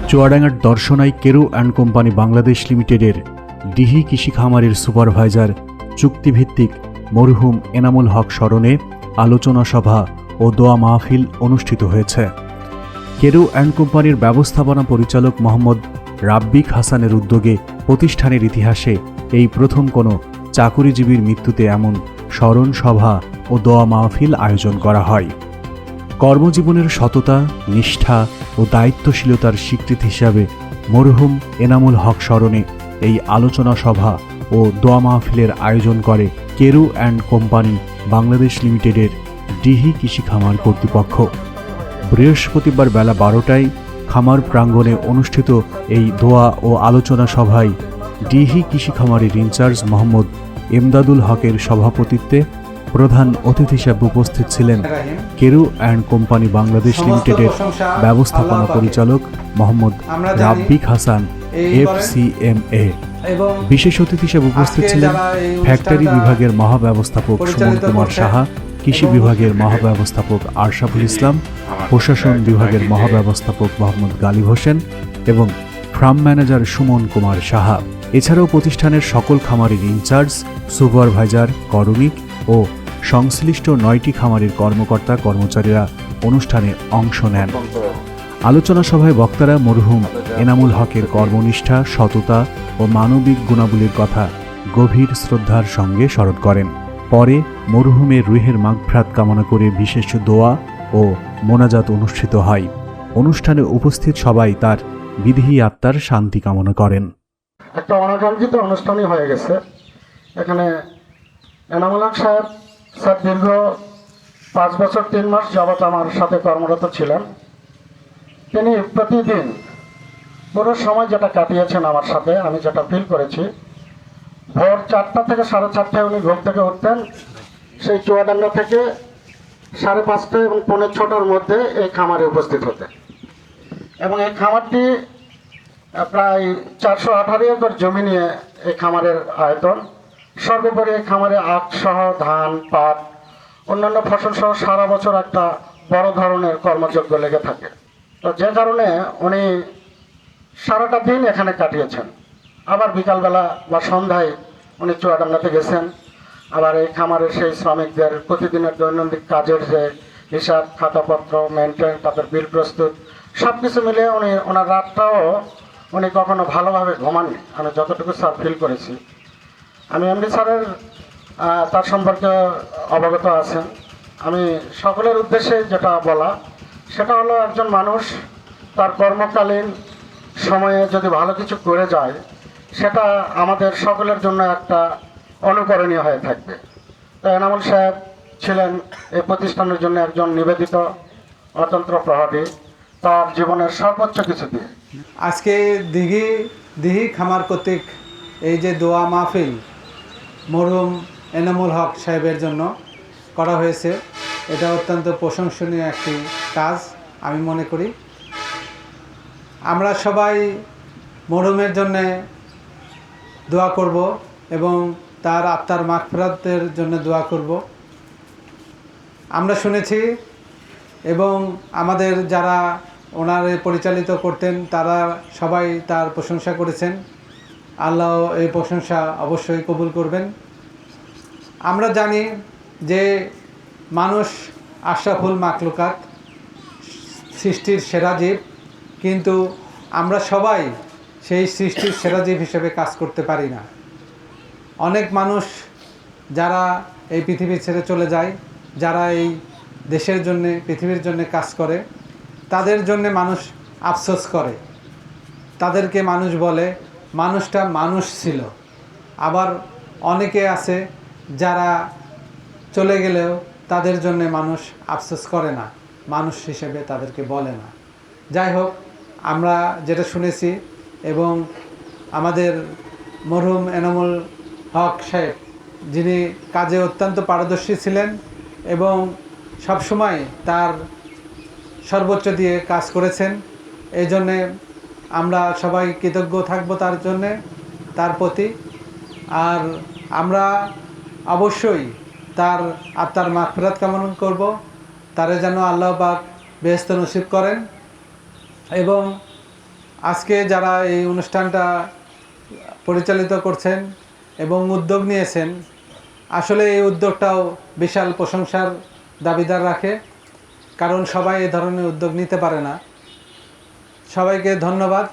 চুয়াডাঙ্গার দর্শনাই Carew and company Bangladesh লিমিটেডের ডিহি কৃষি খামারের সুপারভাইজার চুক্তিভিত্তিক মরহুম এনামুল হক স্মরণে আলোচনা সভা ও দোয়া মাহফিল অনুষ্ঠিত হয়েছে। কেরু অ্যান্ড কোম্পানির ব্যবস্থাপনা পরিচালক মোহাম্মদ রাব্বিক হাসানের উদ্যোগে প্রতিষ্ঠানের ইতিহাসে এই প্রথম কোনো চাকুরিজীবীর মৃত্যুতে এমন স্মরণ সভা ও দোয়া মাহফিল আয়োজন করা হয়। কর্মজীবনের সততা, নিষ্ঠা ও দায়িত্বশীলতার স্বীকৃতি হিসাবে মরহুম এনামুল হক স্মরণে এই আলোচনা সভা ও দোয়া মাহফিলের আয়োজন করে কেরু অ্যান্ড কোম্পানি বাংলাদেশ লিমিটেডের ডিহি কৃষি খামার কর্তৃপক্ষ। বৃহস্পতিবার বেলা 12টায় খামার প্রাঙ্গণে অনুষ্ঠিত এই দোয়া ও আলোচনা সভায় ডিহি কৃষি খামারের ইনচার্জ মোহাম্মদ এমদাদুল হকের সভাপতিত্বে প্রধান অতিথি হিসেবে উপস্থিত ছিলেন কেরু অ্যান্ড কোম্পানি বাংলাদেশ লিমিটেডের ব্যবস্থাপনা পরিচালক মোহাম্মদ রাব্বিক হাসান FCMA। বিশেষ অতিথি হিসেবে উপস্থিত ছিলেন ফ্যাক্টরি বিভাগের মহাব্যবস্থাপক সুমন কুমার সাহা, কৃষি বিভাগের মহাব্যবস্থাপক আরশাফুল ইসলাম, প্রশাসন বিভাগের মহাব্যবস্থাপক মোহাম্মদ গালিব হোসেন এবং ফার্ম ম্যানেজার সুমন কুমার সাহা। এছাড়াও প্রতিষ্ঠানের সকল খামারের ইনচার্জ, সুপারভাইজার, করমিক ও সংশ্লিষ্ট 9টি খামারের কর্মকর্তা কর্মচারীরা অনুষ্ঠানে অংশ নেন। আলোচনা সভায় বক্তারা মরহুম এনামুল হকের কর্মনিষ্ঠা, সততা ও মানবিক গুণাবলীর কথা গভীর শ্রদ্ধার সঙ্গে স্মরণ করেন। পরে মরহুমের রুহের মাগফিরাত কামনা করে বিশেষ দোয়া ও মোনাজাত অনুষ্ঠিত হয়। অনুষ্ঠানে উপস্থিত সবাই তার বিদেহী আত্মার শান্তি কামনা করেন। একটা অনাকাঙ্ক্ষিত অনুষ্ঠানই হয়ে গেছে। এখানে এনামুল হক সাহেব স্যার দীর্ঘ 5 বছর 3 মাস যাবৎ আমার সাথে কর্মরত ছিলেন। তিনি প্রতিদিন পুরো সময় যেটা কাটিয়েছেন আমার সাথে, আমি যেটা ফিল করেছি, ভোর 4টা থেকে 4:30টায় উনি ঘুম থেকে উঠতেন। সেই চুয়াডাঙ্গা থেকে 5:30 এবং 6:45টার মধ্যে এই খামারে উপস্থিত হতেন। এবং এই খামারটি প্রায় 418 একর জমি নিয়ে এই খামারের আয়তন। সর্বোপরি এই খামারে আখ সহ ধান, পাট, অন্যান্য ফসল সহ সারা বছর একটা বড় ধরনের কর্মযজ্ঞ লেগে থাকে। তো যে কারণে উনি সারাটা দিন এখানে কাটিয়েছেন। আবার বিকালবেলা বা সন্ধ্যায় উনি চুয়াডাঙ্গাতে গেছেন। আবার এই খামারের সেই শ্রমিকদের প্রতিদিনের দৈনন্দিন কাজের যে হিসাব, খাতাপত্র, মেনটেন, তাদের বিল প্রস্তুত, সব কিছু মিলিয়ে ওনার রাতটাও উনি কখনো ভালোভাবে ঘুমাননি, আমি যতটুকু স্যার ফিল করেছি। আমি এমডি স্যারের তার সম্পর্কে অবগত আছেন। আমি সকলের উদ্দেশ্যে যেটা বলা, সেটা হলো একজন মানুষ তার কর্মকালীন সময়ে যদি ভালো কিছু করে যায়, সেটা আমাদের সকলের জন্য একটা অনুকরণীয় হয়ে থাকবে। তো এনামুল সাহেব ছিলেন এই প্রতিষ্ঠানের জন্য একজন নিবেদিত অতন্ত্র প্রহরী, তার জীবনের সর্বোচ্চ কিছু দিয়ে। আজকে দিহি খামার কর্তৃক এই যে দোয়া মাহফিল মরহুম এনামুল হক সাহেবের জন্য করা হয়েছে, এটা অত্যন্ত প্রশংসনীয় একটি কাজ আমি মনে করি। আমরা সবাই মরহুমের জন্যে দোয়া করব এবং তার আত্মার মাগফিরাতের জন্য দোয়া করব। আমরা শুনেছি এবং আমাদের যারা ওনার পরিচালিত করতেন তারা সবাই তার প্রশংসা করেছেন। আল্লাহ এই প্রশংসা অবশ্যই কবুল করবেন। আমরা জানি যে মানুষ আশরাফুল মাখলুকাত, সৃষ্টির সেরা জীব, কিন্তু আমরা সবাই সেই সৃষ্টির সেরা জীব হিসেবে কাজ করতে পারি না। অনেক মানুষ যারা এই পৃথিবী ছেড়ে চলে যায়, যারা এই দেশের জন্যে, পৃথিবীর জন্যে কাজ করে, তাদের জন্যে মানুষ আফসোস করে। তাদেরকে মানুষ বলে মানুষটা মানুষ ছিল। আবার অনেকে আছে যারা চলে গেলেও তাদের জন্যে মানুষ আফসোস করে না, মানুষ হিসেবে তাদেরকে বলে না। যাই হোক, আমরা যেটা শুনেছি এবং আমাদের মরহুম এনামুল হক সাহেব, যিনি কাজে অত্যন্ত পারদর্শী ছিলেন এবং সবসময় তার সর্বোচ্চ দিয়ে কাজ করেছেন, এই জন্যে আমরা সবাই কৃতজ্ঞ থাকব তার জন্যে, তার প্রতি। আর আমরা অবশ্যই তার আত্মার মাগফিরাত কামনা করব, তারে যেন আল্লাহ পাক বেহেশত নসিব করেন এবং আজকে যারা এই অনুষ্ঠানটা পরিচালিত করছেন এবং উদ্যোগ নিয়েছেন, আসলে এই উদ্যোগটাও বিশাল প্রশংসার দাবিদার রাখে, কারণ সবাই এ ধরনের উদ্যোগ নিতে পারে না। সবাইকে ধন্যবাদ।